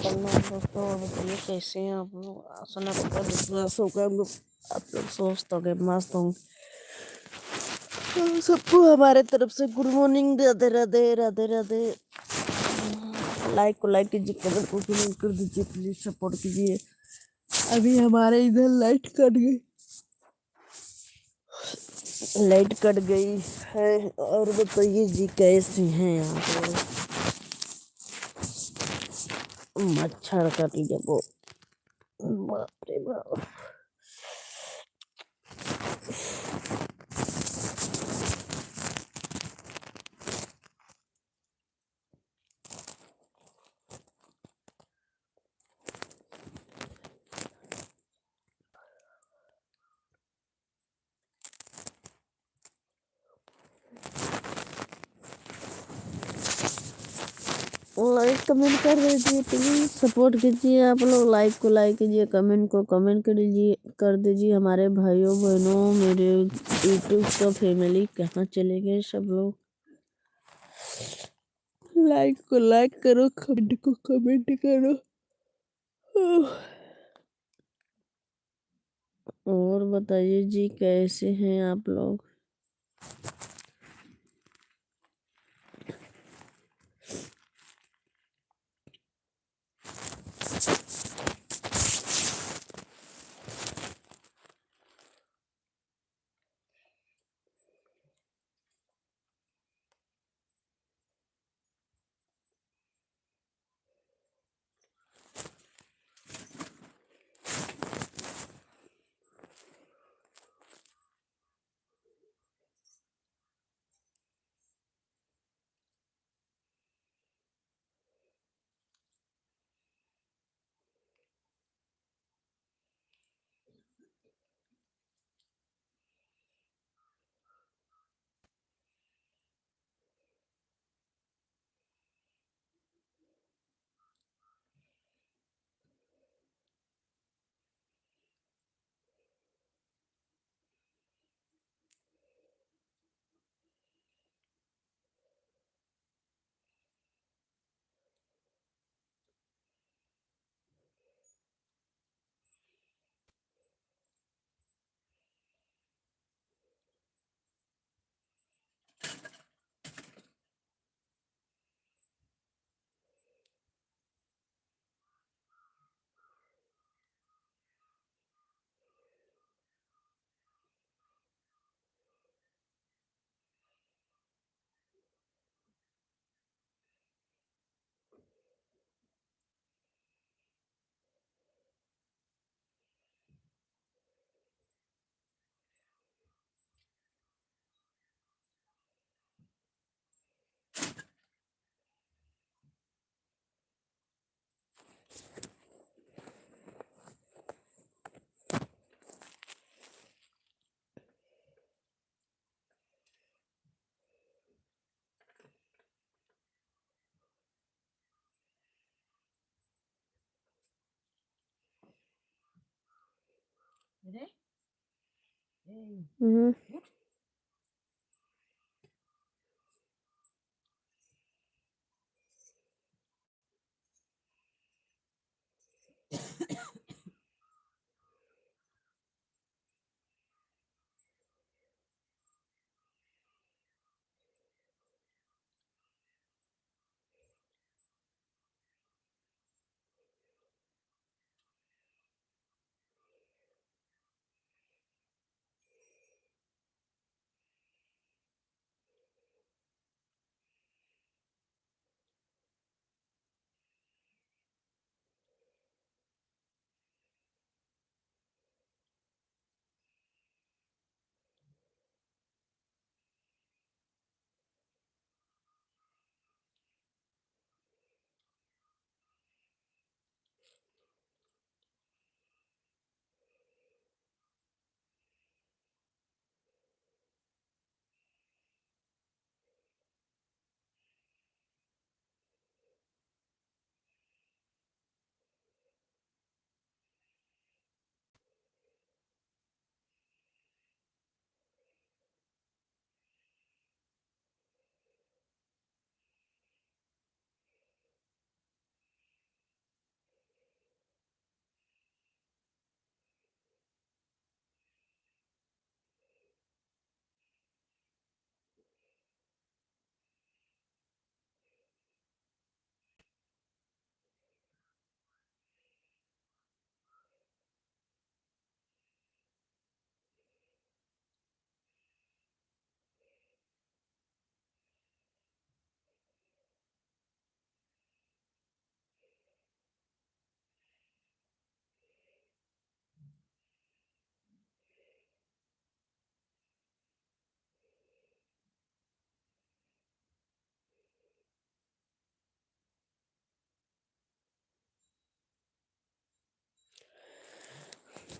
करना है दोस्तों। और बताइए कैसे हैं आप लोग। आशा ना करता विश्वास होगा आप लोग स्वस्थ हो गए, मस्त होंगे। तो सबको हमारे तरफ से good morning, Radhe Radhe Radhe Radhe. Like को लाइक कीजिए, कमेंट को कमेंट कर दीजिए, प्लीज सपोर्ट कीजिए। अभी हमारे इधर लाइट कट गई है। और बताइए जी कैसे हैं आप लोग। मच्छर काटी जब बाप रे बाप। लाइक कमेंट कर दीजिए, प्लीज सपोर्ट कीजिए। आप लोग लाइक को लाइक कीजिए, कमेंट को कमेंट कर दीजिए। हमारे भाइयों बहनों, मेरे यूट्यूब का फैमिली कहाँ चले गए सब लोग। लाइक को लाइक करो, कमेंट को कमेंट करो। और बताइए जी कैसे हैं आप लोग। हम्म।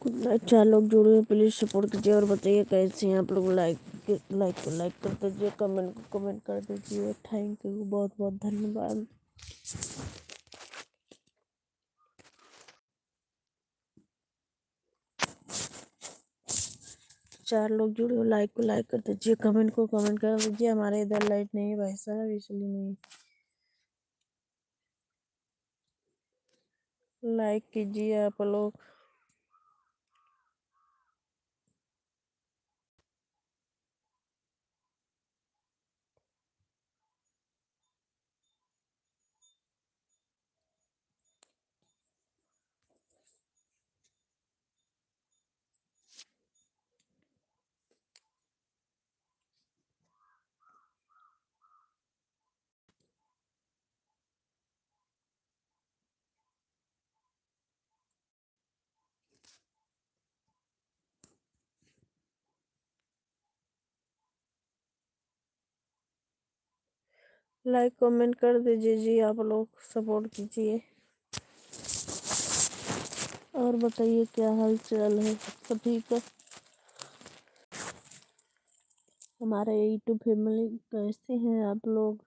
चार लोग जुड़े हुए, प्लीज सपोर्ट कीजिए और बताइए कैसे हैं आप लोग। लाइक कर दीजिए, कमेंट को कमेंट कर दीजिए। थैंक यू, बहुत बहुत धन्यवाद। चार लोग जुड़े हो, लाइक को लाइक कर दीजिए, कमेंट को कमेंट कर दीजिए। हमारे इधर लाइट नहीं है भाई साहब, इसलिए नहीं। लाइक कीजिए आप लोग। लाइक कमेंट कर दीजिए जी, आप लोग सपोर्ट कीजिए और बताइए क्या हाल चाल है। सब ठीक है। हमारे यूट्यूब फैमिली कैसे हैं आप लोग।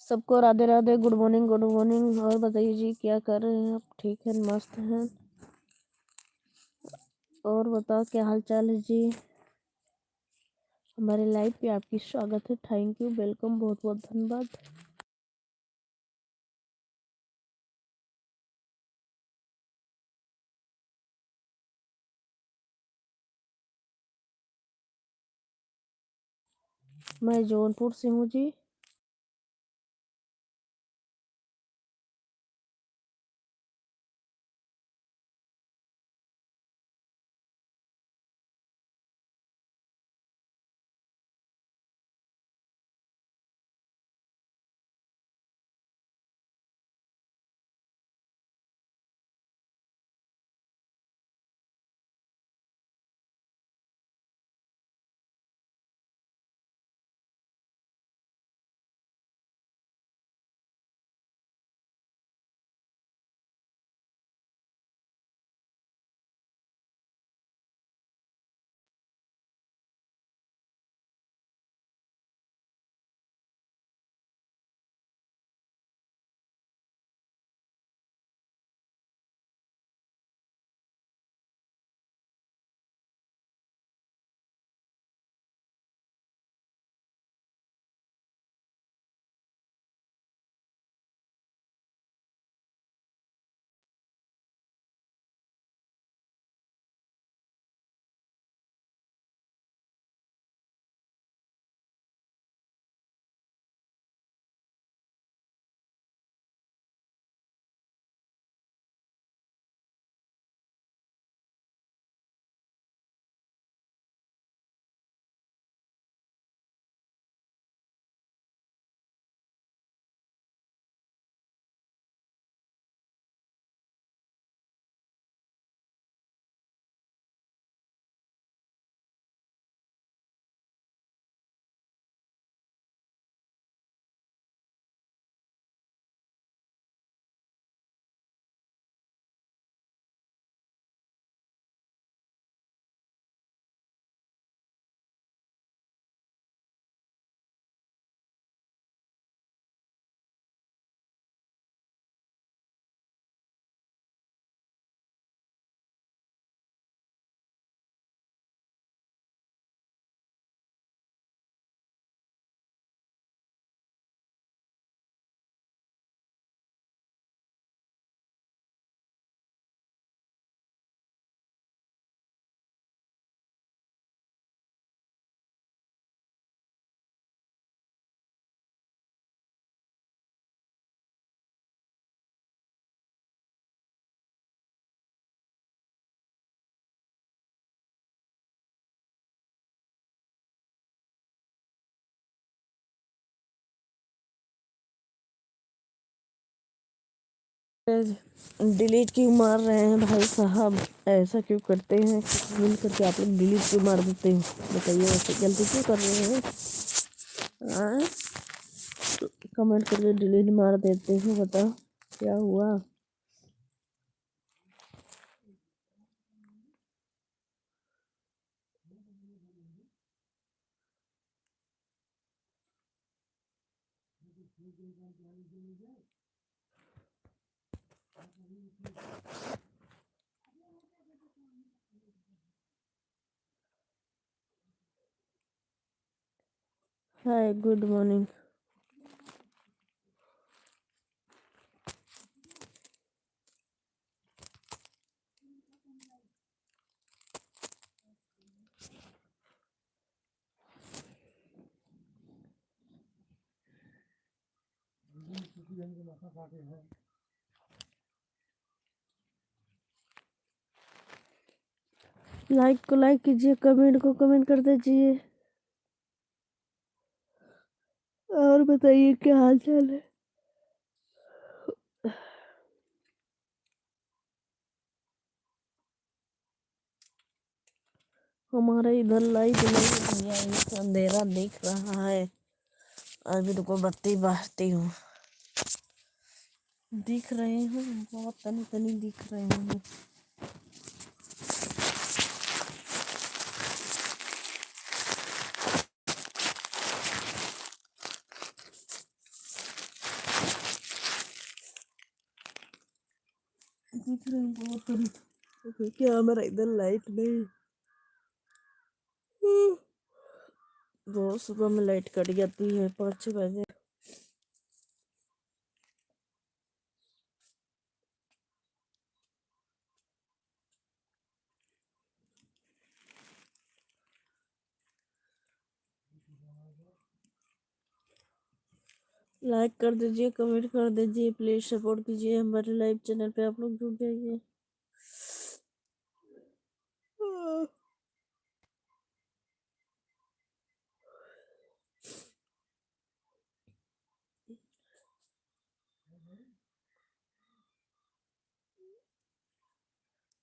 सबको Radhe Radhe, good morning good morning. और बताइए जी क्या कर रहे हैं आप। ठीक है, मस्त हैं। और बताओ क्या हाल चाल है जी। हमारे लाइव पे आपकी स्वागत है। थैंक यू, वेलकम, बहुत बहुत धन्यवाद। मैं जौनपुर से हूँ जी। डिलीट क्यों मार रहे हैं भाई साहब? ऐसा क्यों करते हैं? मिल करके आप लोग डिलीट क्यों मार देते हो? बताइए, ऐसे गलती क्यों कर रहे हैं? हाँ, कमेंट करके डिलीट मार देते हो, बताओ क्या हुआ? हाय, गुड मॉर्निंग। लाइक को लाइक कीजिए, कमेंट को कमेंट कर दीजिए। और बताइए क्या हाल चाल है? हमारे इधर लाइट नहीं भैया, एक अंधेरा दिख रहा है। अभी रुको, बत्ती बारती हूँ। दिख रहे हैं, बहुत तनी तनी दिख रहे हैं। दिख रहे हैं बहुत तनी। क्या हमारा इधर लाइट नहीं? बहुत सुबह में लाइट कट जाती है 5-6 बजे। लाइक कर दीजिए, कमेंट कर दीजिए, प्लीज सपोर्ट कीजिए हमारे लाइव चैनल पे। आप लोग जुड़ जाइए।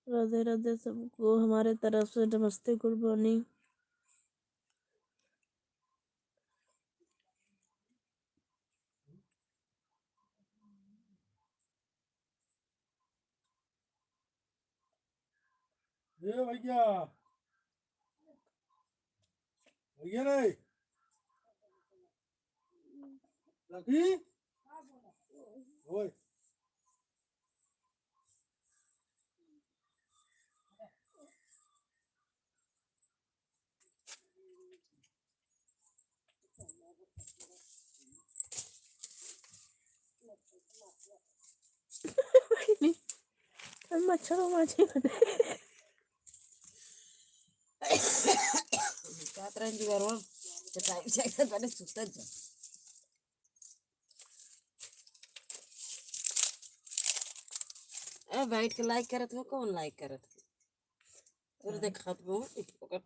राधे राधे सबको हमारे तरफ से, नमस्ते, गुड मॉर्निंग। ये भैया भैया नहीं लकी ओए मच्छरों माछी कातरांची गरम चटाई चेक बने सुतत जा ए बैठ के लाइक करत हो कौन लाइक करत हो और देखत हो ओकर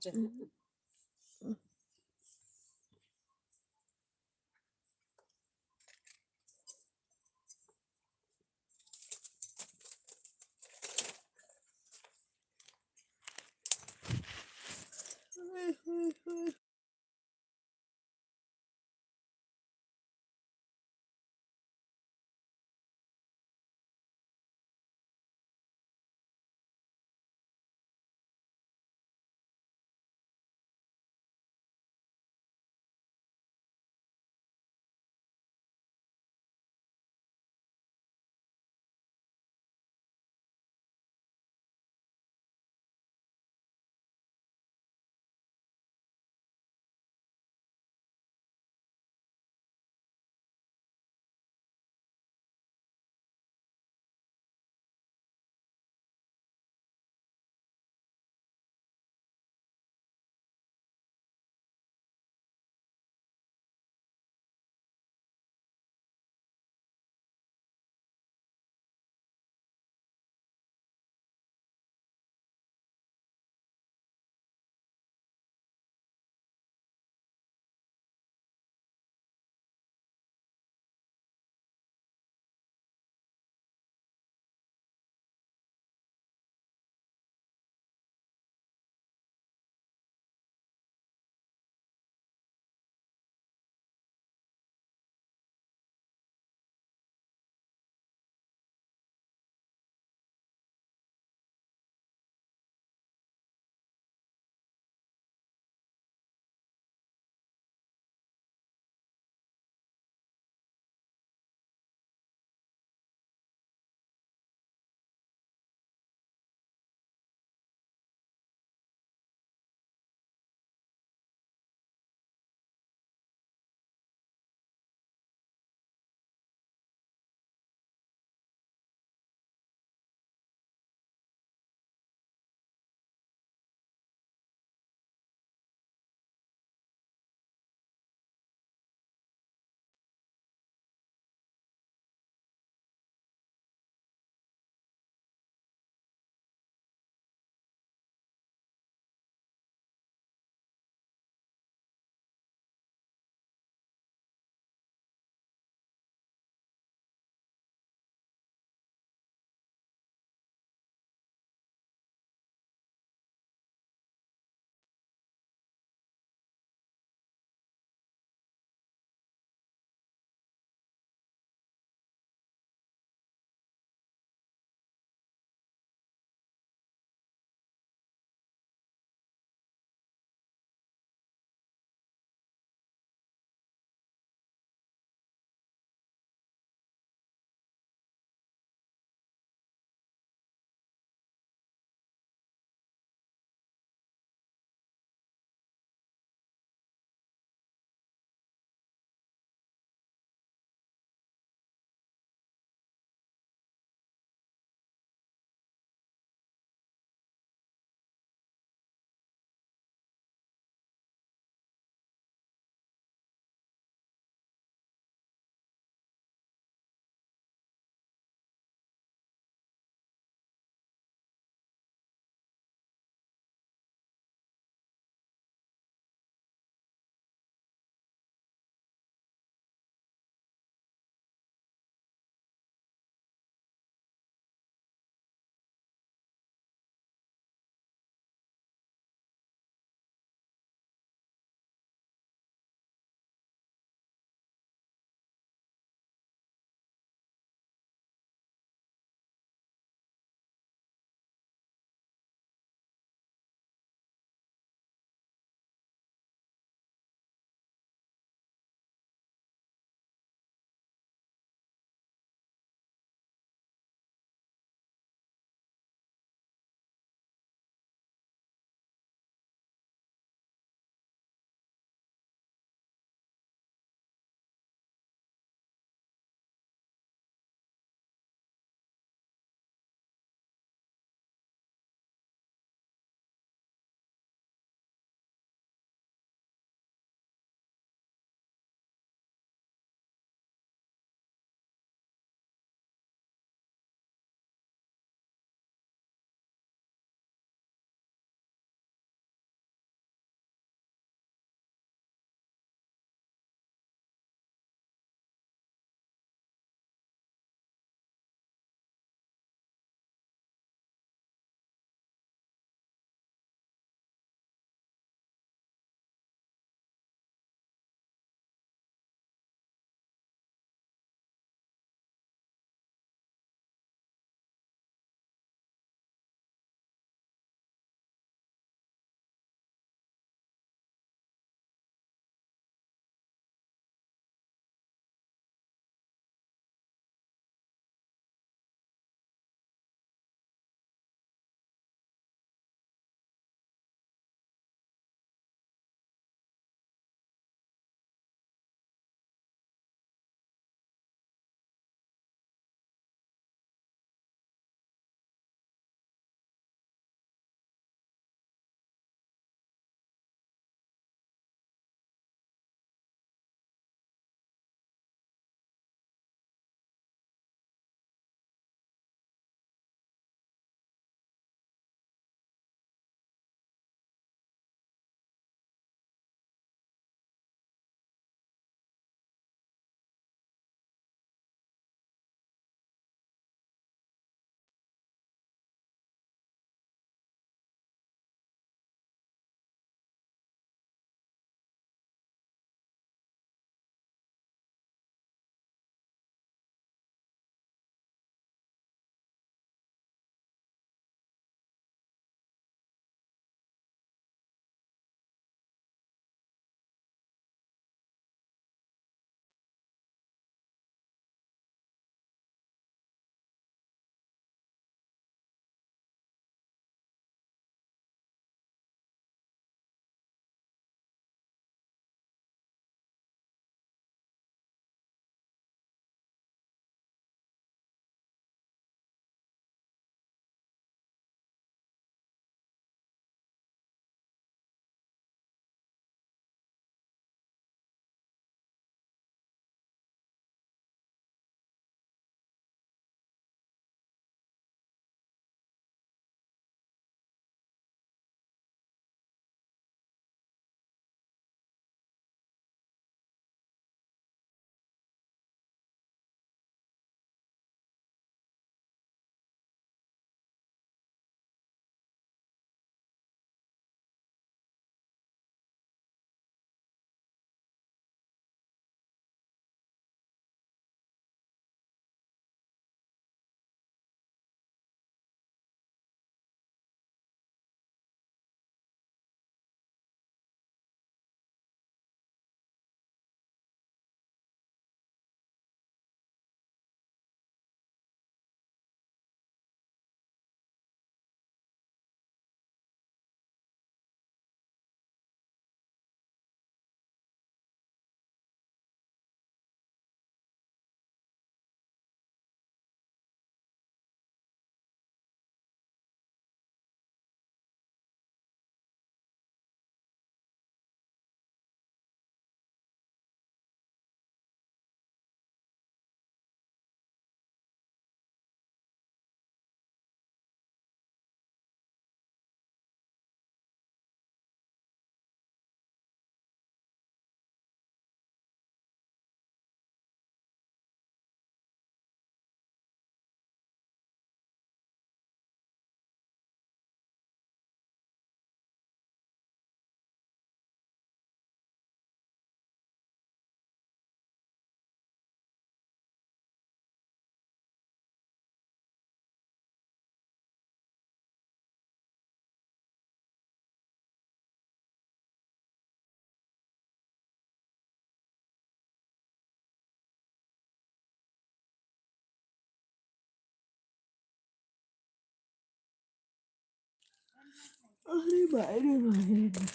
अरे भाई रे भाई रे।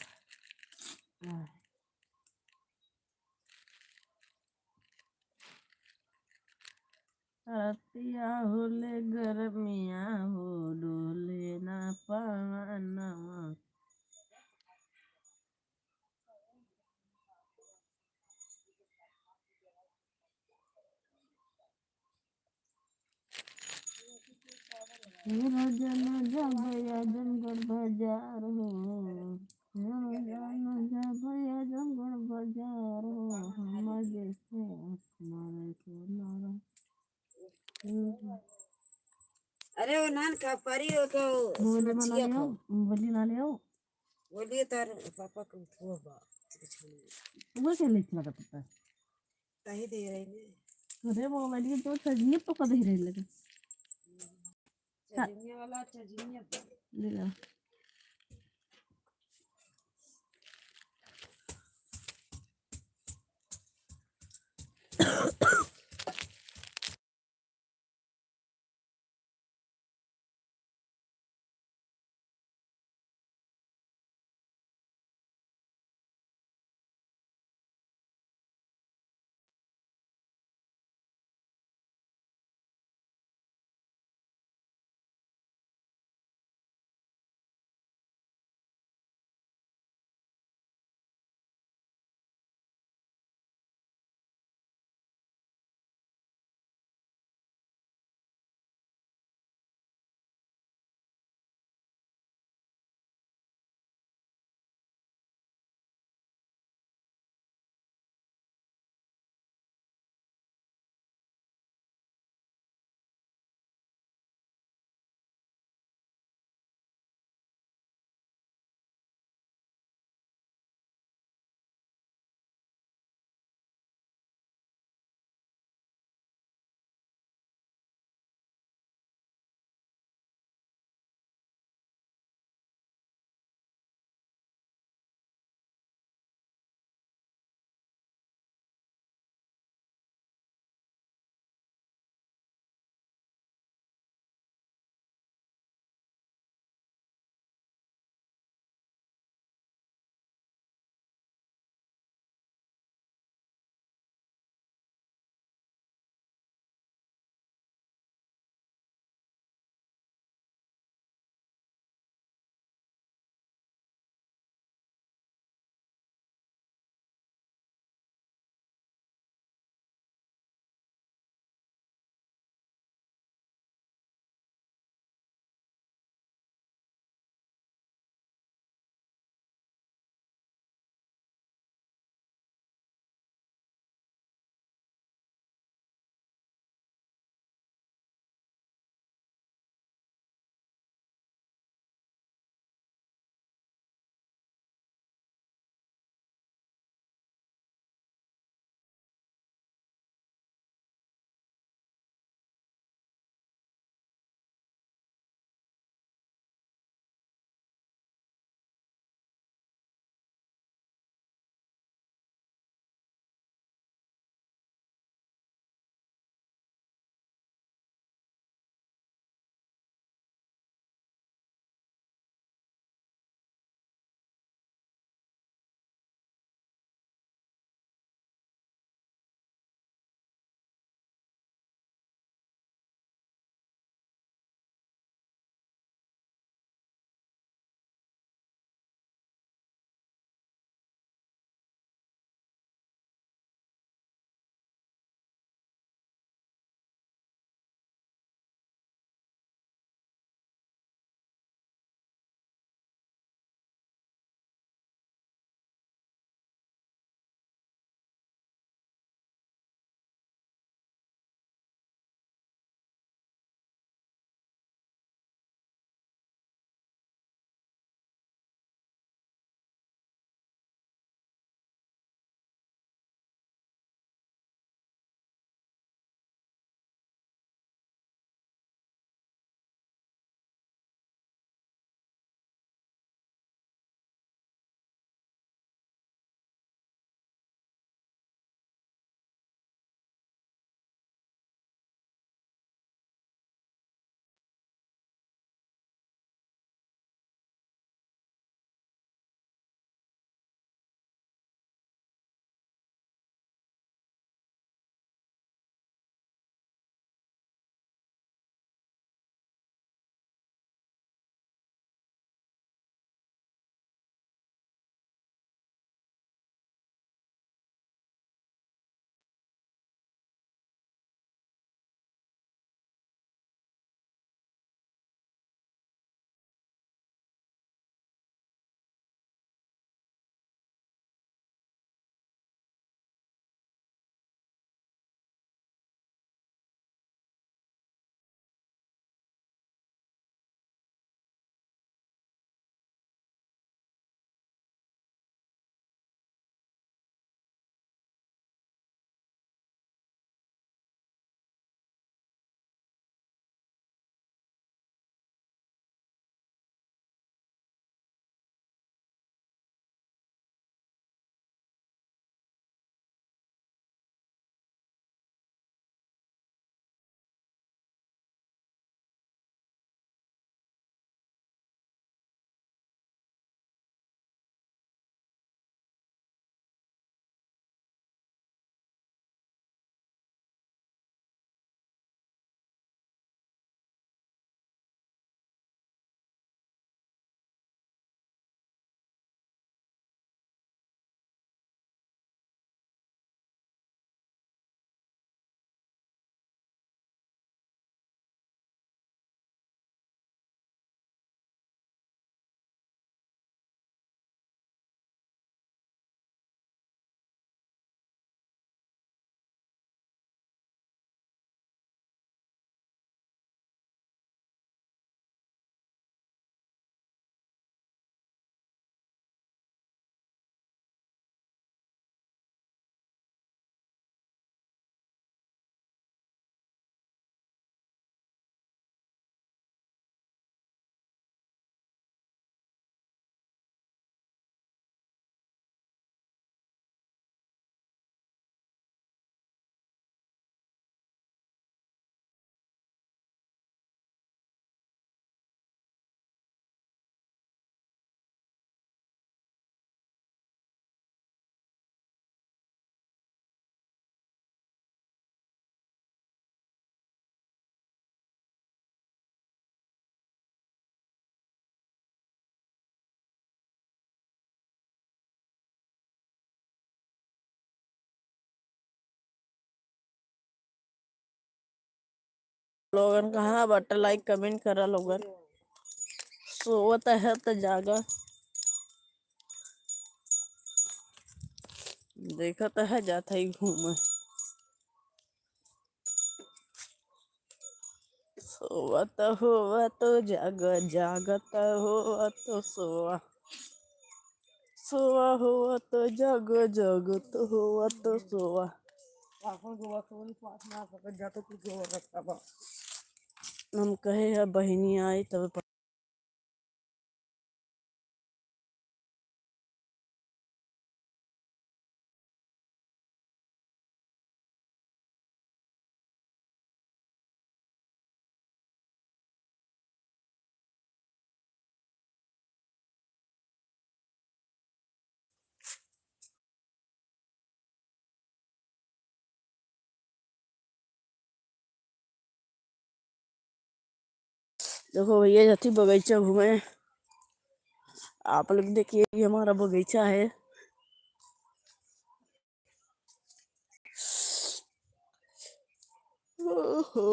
रतिया होले गरमिया हो डोले ना पवनवा। मेरा जन भैया जमगढ़ बाजार हो। मेरा जन भैया जमगढ़ बाजार हो। हम जैसे हमारे सोनारा। अरे वो नान का परी हो तो मोबाइल बना मच्छिया ले आओ, खाओ। मोबाइल ना ले आओ। बोलिए तार पापा को थोड़ा बा वो क्या लिख लगा पता। तही दे रही ने अरे मोबाइल की तो सजनी तो कभी रह लगा। चजनिया वाला चजनिया ले लो। लोगन कहाँ बट लाइक कमेंट करा लोगन। सोवत है तो जागा, देखत है जाता ही घूम। सोवत हुआ तो जाग, जागत हुआ तो सोवा, सोवा हुआ तो जाग, जागत हुआ तो सोवा। हम कहे है बहनी आई तब देखो भैया जाती बगीचा घूमे। आप लोग देखिए ये हमारा बगीचा है। ओहो,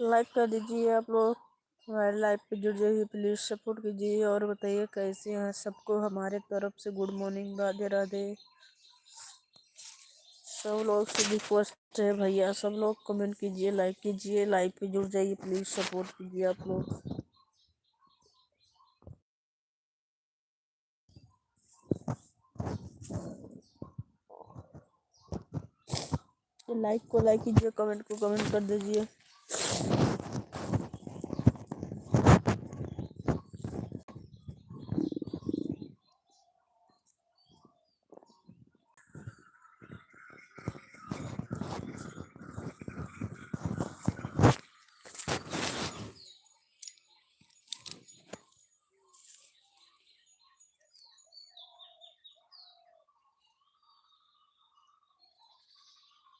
लाइक कर दीजिए आप लोग, हमारे लाइव पे जुड़ जाइए, प्लीज सपोर्ट कीजिए। और बताइए कैसे हैं सबको, हमारे तरफ से गुड मॉर्निंग, राधे राधे। सब लोग से रिक्वेस्ट है भैया, सब लोग कमेंट कीजिए, लाइक कीजिए, लाइव पे जुड़ जाइए, प्लीज सपोर्ट कीजिए आप लोग। लाइक को लाइक कीजिए, कमेंट को कमेंट कर दीजिए।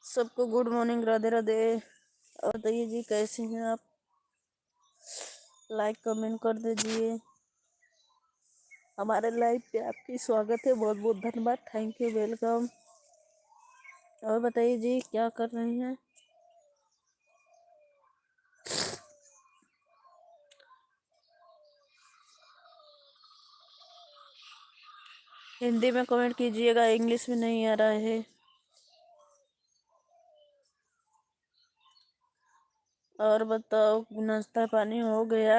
सबको गुड मॉर्निंग, राधे राधे। और बताइए जी कैसे हैं आप, लाइक कमेंट कर दीजिए। हमारे लाइव पे आपकी स्वागत है, बहुत बहुत धन्यवाद, थैंक यू, वेलकम। और बताइए जी क्या कर रही हैं। हिंदी में कमेंट कीजिएगा, इंग्लिश में नहीं आ रहा है। और बताओ नाश्ता पानी हो गया।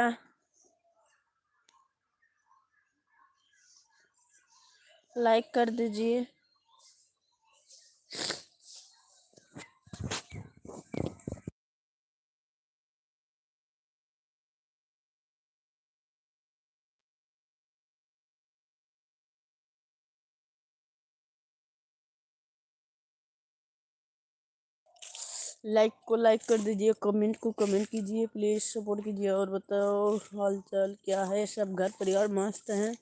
लाइक कर दीजिए। लाइक को लाइक कर दीजिए, कमेंट को कमेंट कीजिए, प्लीज सपोर्ट कीजिए। और बताओ हाल चाल क्या है, सब घर परिवार मस्त हैं।